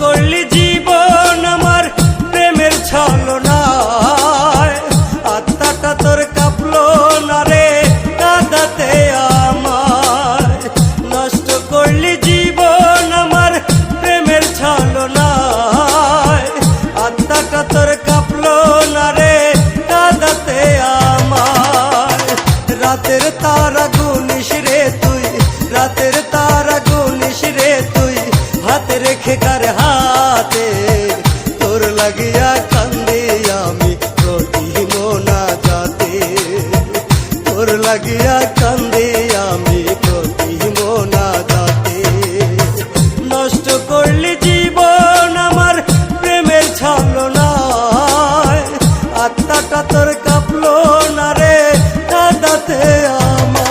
করলি জীবন আমার প্রেমের ছলনায়, আত্মাটা তোর কাঁপলো না রে কাঁদাতে আমায়। নষ্ট করলি জীবন আমার প্রেমের ছলনায়, আত্মাটা তোর কাঁপলো না রে কাঁদাতে আমায়। রাতের তারা গুনিস রে তুই, রাতের তারা গুনিস রে তুই, হাতে রেখে কার হাতে। তোর লাগিয়া কান্দি আমি প্রতি মোনাজাতে, তোর লাগিয়া কান্দি আমি প্রতি মোনাজাতে। নষ্ট করলি জীবন আমার প্রেমের ছলনায়, আত্মাটা তোর কাঁপলো না রে কাঁদাতে আমার।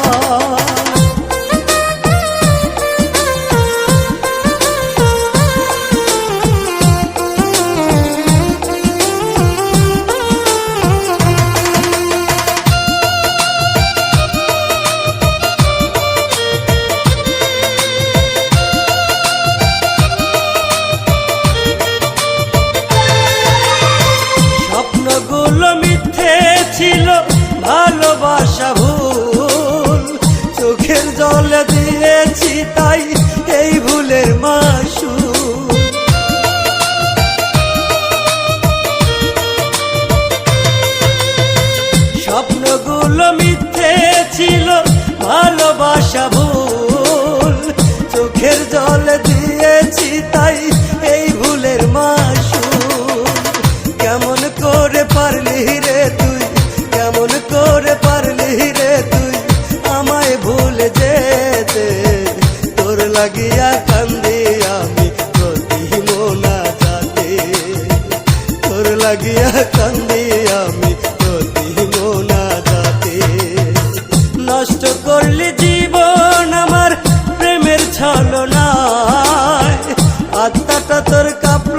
স্বপ্নগুলো মিথ্যে ছিল, ভালোবাসা ভুল, চোখের জলে দিয়েছি তাই এই ভুলের মাসুল। স্বপ্নগুলো মিথ্যে ছিল, ভালোবাসা ভুল, চোখের জলে দিয়েছি তাই এই ভুলের মাসুল। কেমন করে পারলি রে তুই, কেমন করে পারলি রে তুই আমায় ভুলে যেতে। তোর লাগিয়া কান্দি আমি প্রতি মোনাজাতে, তোর লাগিয়া কান্দি আমি প্রতি মোনাজাতে। নষ্ট করলি জীবন আমার প্রেমের ছলনায়, আত্মাটা তোর কাঁপলো